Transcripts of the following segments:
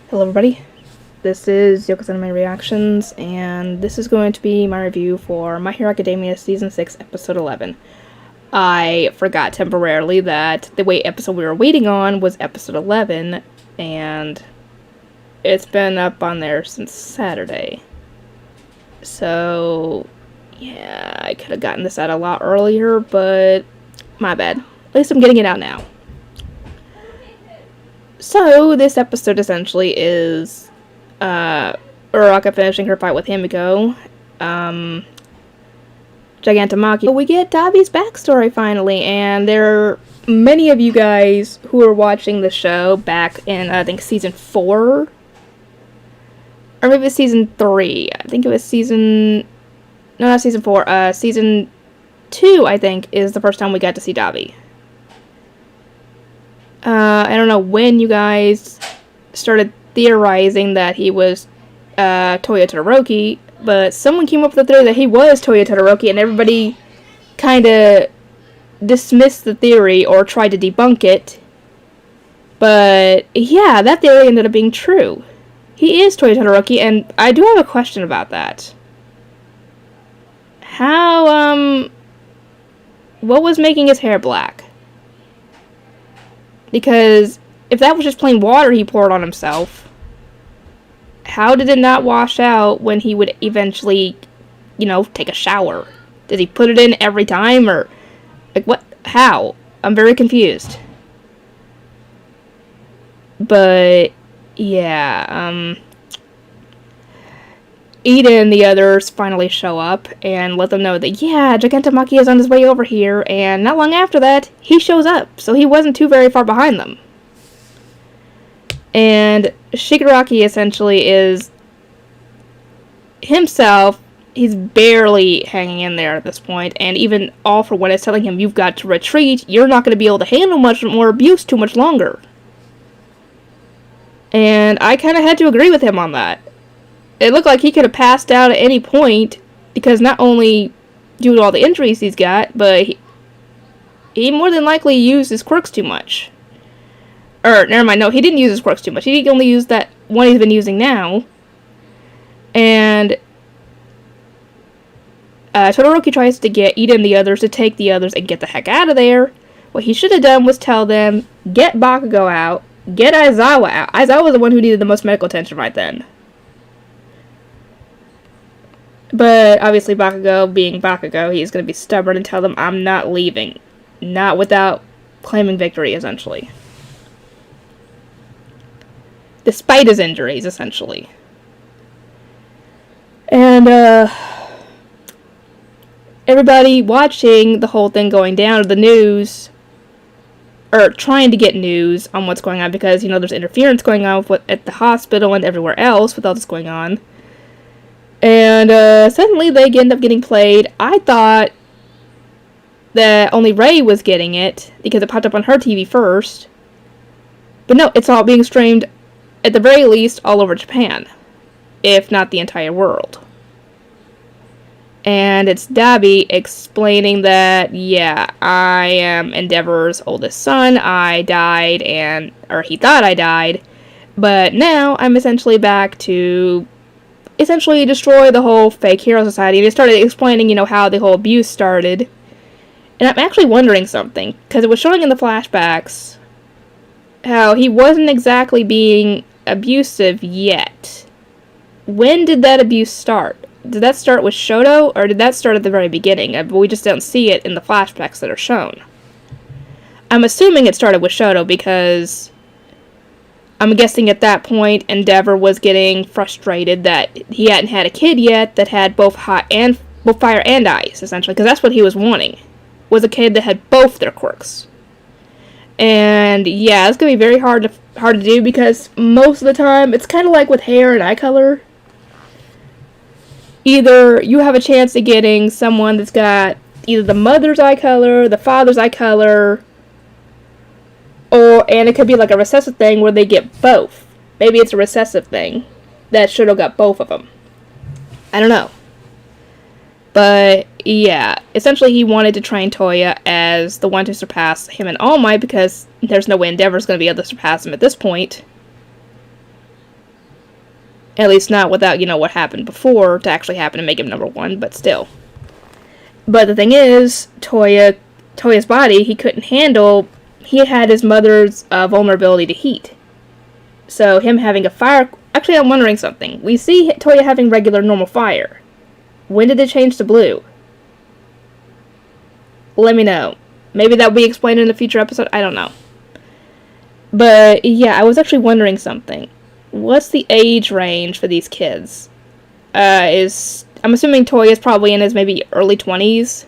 Hello everybody, this is Yoko's Anime Reactions, and this is going to be my review for My Hero Academia Season 6, Episode 11. I forgot temporarily that the episode we were waiting on was Episode 11, and it's been up on there since Saturday. So, yeah, I could have gotten this out a lot earlier, but my bad. At least I'm getting it out now. So, this episode essentially is Uraraka finishing her fight with Himiko, Gigantomachia. We get Dabi's backstory finally, and there are many of you guys who are watching the show back in, I think, Season 4? Or maybe it's Season 3. I think it was Season... No, not Season 4. Season 2, I think, is the first time we got to see Dabi. I don't know when you guys started theorizing that he was Toya Todoroki, but someone came up with the theory that he was Toya Todoroki, and everybody kind of dismissed the theory or tried to debunk it. But yeah, that theory ended up being true. He is Toya Todoroki, and I do have a question about that. What was making his hair black? Because if that was just plain water he poured on himself, how did it not wash out when he would eventually, take a shower? Did he put it in every time, or, what? How? I'm very confused. But, yeah, Ida and the others finally show up and let them know that, yeah, Gigantomachia is on his way over here, and not long after that, he shows up, so he wasn't too very far behind them. And Shigaraki essentially is himself. He's barely hanging in there at this point, and even All For One is telling him, you've got to retreat, you're not going to be able to handle much more abuse too much longer. And I kind of had to agree with him on that. It looked like he could have passed out at any point, because not only due to all the injuries he's got, but he more than likely used his quirks too much. Or, never mind, no, he didn't use his quirks too much. He only used that one he's been using now. And Todoroki tries to get Ida and the others to take the others and get the heck out of there. What he should have done was tell them, get Bakugo out, get Aizawa out. Aizawa was the one who needed the most medical attention right then. But, obviously, Bakugo, being Bakugo, he's going to be stubborn and tell them, I'm not leaving. Not without claiming victory, essentially. Despite his injuries, essentially. And, everybody watching the whole thing going down, the news, or trying to get news on what's going on, because, there's interference going on at the hospital and everywhere else with all this going on. And, suddenly they end up getting played. I thought that only Rei was getting it, because it popped up on her TV first. But no, it's all being streamed, at the very least, all over Japan. If not the entire world. And it's Dabi explaining that, yeah, I am Endeavor's oldest son. I died, or he thought I died. But now I'm essentially back to essentially destroy the whole fake hero society. And he started explaining, how the whole abuse started. And I'm actually wondering something, because it was showing in the flashbacks how he wasn't exactly being abusive yet. When did that abuse start? Did that start with Shoto, or did that start at the very beginning? But we just don't see it in the flashbacks that are shown. I'm assuming it started with Shoto, because I'm guessing at that point, Endeavor was getting frustrated that he hadn't had a kid yet that had both fire and ice, essentially, because that's what he was wanting, was a kid that had both their quirks. And yeah, it's gonna be very hard to do, because most of the time it's kind of like with hair and eye color. Either you have a chance of getting someone that's got either the mother's eye color, the father's eye color, and it could be like a recessive thing where they get both. Maybe it's a recessive thing that should have got both of them. I don't know. But, yeah, essentially he wanted to train Toya as the one to surpass him in All Might, because there's no way Endeavor's going to be able to surpass him at this point. At least not without, what happened before to actually happen and make him number one, but still. But the thing is, Toya's body, he couldn't handle. He had his mother's vulnerability to heat. So him having a fire... Actually, I'm wondering something. We see Toya having regular, normal fire. When did it change to blue? Let me know. Maybe that will be explained in a future episode. I don't know. But, yeah, I was actually wondering something. What's the age range for these kids? I'm assuming Toya's probably in his maybe early 20s.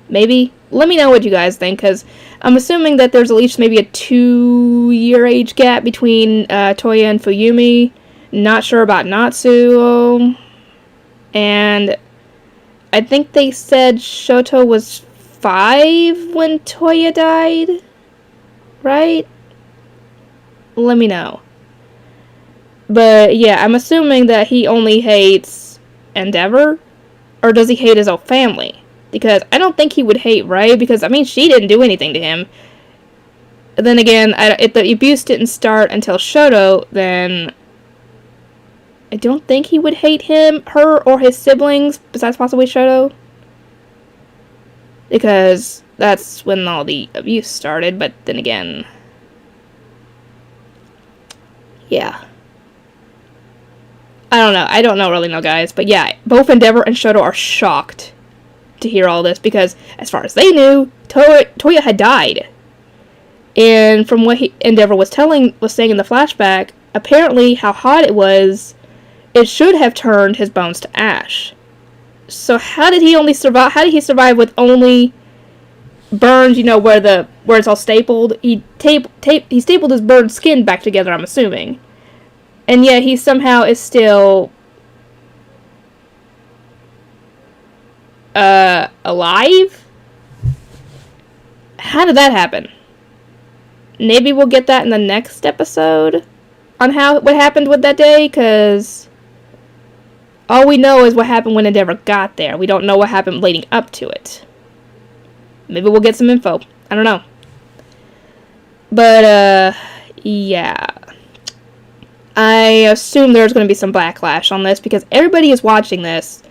Maybe? Let me know what you guys think, because I'm assuming that there's at least maybe a 2-year age gap between Toya and Fuyumi. Not sure about Natsuo. And I think they said Shoto was 5 when Toya died? Right? Let me know. But yeah, I'm assuming that he only hates Endeavor? Or does he hate his own family? Because I don't think he would hate Ray, because, she didn't do anything to him. And then again, if the abuse didn't start until Shoto, then I don't think he would hate her, or his siblings, besides possibly Shoto. Because that's when all the abuse started, but then again... Yeah. I don't really know, guys. But yeah, both Endeavor and Shoto are shocked to hear all this, because as far as they knew, Toya had died. And from what Endeavor was saying in the flashback, apparently how hot it was, it should have turned his bones to ash. So how did he only survive? How did he survive with only burns, where it's all stapled? He stapled his burned skin back together, I'm assuming. And yet he somehow is still alive? How did that happen? Maybe we'll get that in the next episode on what happened with that day, because all we know is what happened when Endeavor got there. We don't know what happened leading up to it. Maybe we'll get some info. I don't know. But, yeah. I assume there's going to be some backlash on this, because everybody is watching this,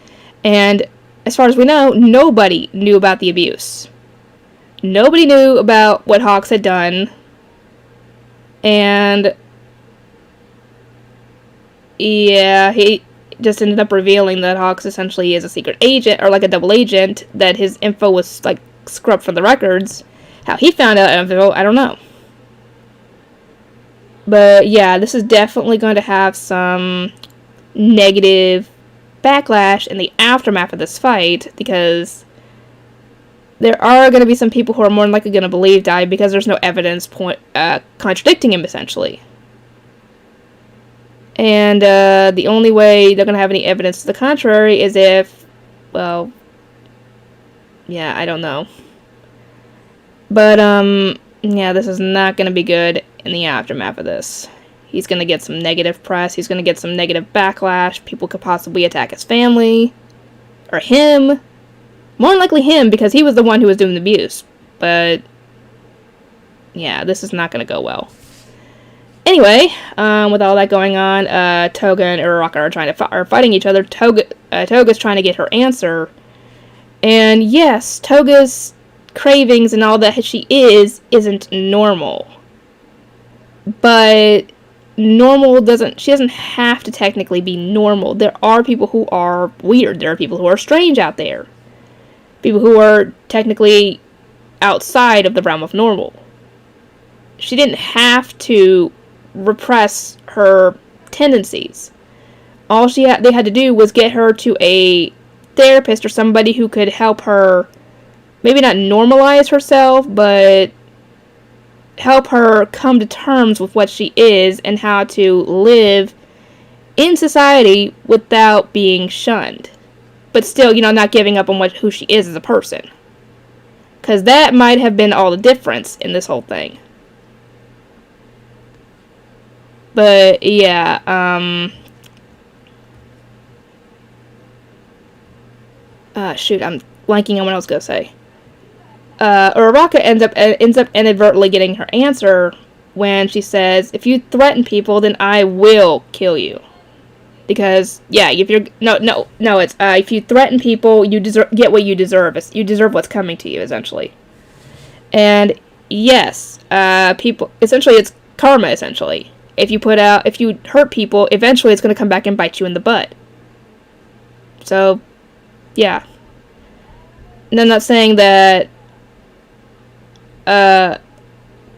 and as far as we know, nobody knew about the abuse. Nobody knew about what Hawks had done, and yeah, he just ended up revealing that Hawks essentially is a secret agent, or like a double agent, that his info was like scrubbed from the records. How he found out info, I don't know. But yeah, this is definitely going to have some negative backlash in the aftermath of this fight, because there are going to be some people who are more than likely going to believe Dai, because there's no evidence contradicting him, essentially. And the only way they're going to have any evidence to the contrary is if, well, yeah, I don't know. But, yeah, this is not going to be good in the aftermath of this. He's going to get some negative press. He's going to get some negative backlash. People could possibly attack his family. Or him. More than likely him, because he was the one who was doing the abuse. But, yeah, this is not going to go well. Anyway, with all that going on, Toga and Uraraka are fighting each other. Toga's trying to get her answer. And yes, Toga's cravings and all that she isn't normal. But she doesn't have to technically be normal. There are people who are weird. There are people who are strange out there. People who are technically outside of the realm of normal. She didn't have to repress her tendencies. All they had to do was get her to a therapist or somebody who could help her, maybe not normalize herself, but help her come to terms with what she is and how to live in society without being shunned. But still, not giving up on who she is as a person. Because that might have been all the difference in this whole thing. But, yeah, shoot, I'm blanking on what I was going to say. Uraraka ends up inadvertently getting her answer when she says, "If you threaten people, then I will kill you." Because, yeah, if you're... No, it's, if you threaten people, you get what you deserve. You deserve what's coming to you, essentially. And, yes, people... Essentially, it's karma, essentially. If you hurt people, eventually it's going to come back and bite you in the butt. So, yeah. And I'm not saying that,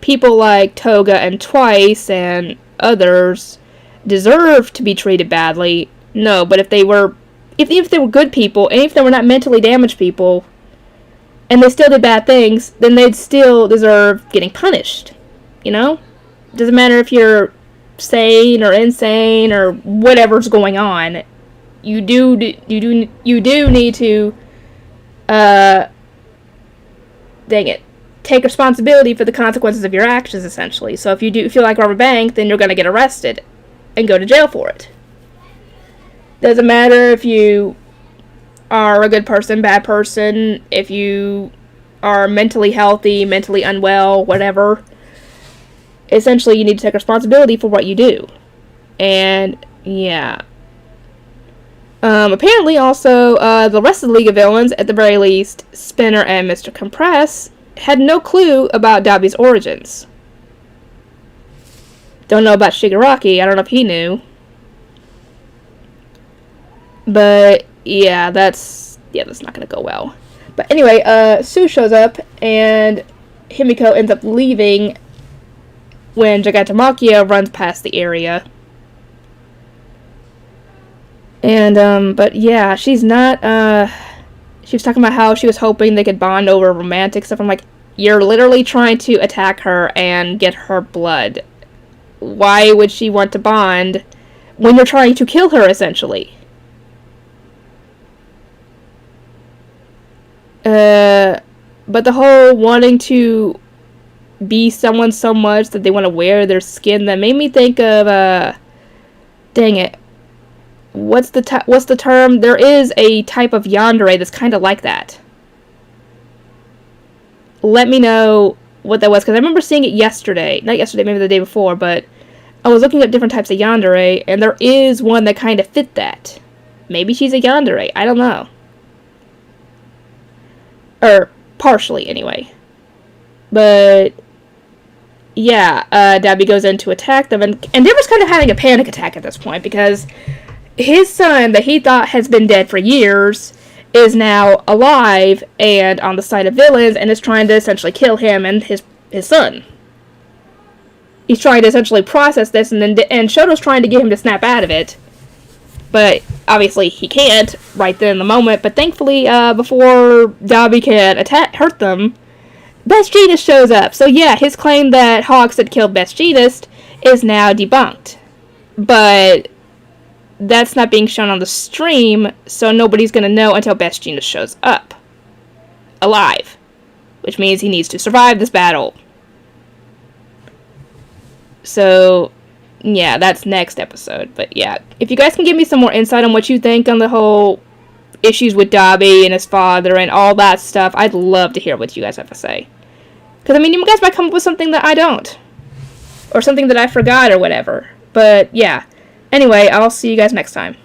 people like Toga and Twice and others deserve to be treated badly. No, but if they were good people, and if they were not mentally damaged people, and they still did bad things, then they'd still deserve getting punished. You know? Doesn't matter if you're sane or insane or whatever's going on. You do need to, dang it, take responsibility for the consequences of your actions, essentially. So if you do feel like rob a bank, then you're going to get arrested and go to jail for it. Doesn't matter if you are a good person, bad person, if you are mentally healthy, mentally unwell, whatever. Essentially, you need to take responsibility for what you do. And, yeah. Apparently, also, the rest of the League of Villains, at the very least, Spinner and Mr. Compress, had no clue about Dabi's origins. Don't know about Shigaraki. I don't know if he knew. But, yeah, that's not gonna go well. But anyway, Sue shows up, and Himiko ends up leaving when Gigantomachia runs past the area. And, but yeah, she's not, she was talking about how she was hoping they could bond over romantic stuff. I'm like, you're literally trying to attack her and get her blood. Why would she want to bond when you're trying to kill her, essentially? But the whole wanting to be someone so much that they want to wear their skin, that made me think of, dang it. What's the term? There is a type of yandere that's kind of like that. Let me know what that was, because I remember seeing it yesterday. Not yesterday, maybe the day before, but I was looking at different types of yandere, and there is one that kind of fit that. Maybe she's a yandere. I don't know. Or, partially, anyway. But, yeah, Dabi goes in to attack them, and Endeavor's kind of having a panic attack at this point, because his son, that he thought has been dead for years, is now alive and on the side of villains, and is trying to essentially kill him and his son. He's trying to essentially process this, and Shoto's trying to get him to snap out of it. But obviously he can't right then in the moment. But thankfully, before Dabi can hurt them, Best Jeanist shows up. So yeah, his claim that Hawks had killed Best Jeanist is now debunked. But that's not being shown on the stream, so nobody's going to know until Best Jeanist shows up. Alive. Which means he needs to survive this battle. So, yeah, that's next episode. But yeah, if you guys can give me some more insight on what you think on the whole issues with Dabi and his father and all that stuff, I'd love to hear what you guys have to say. Because, I mean, you guys might come up with something that I don't. Or something that I forgot or whatever. But, yeah. Anyway, I'll see you guys next time.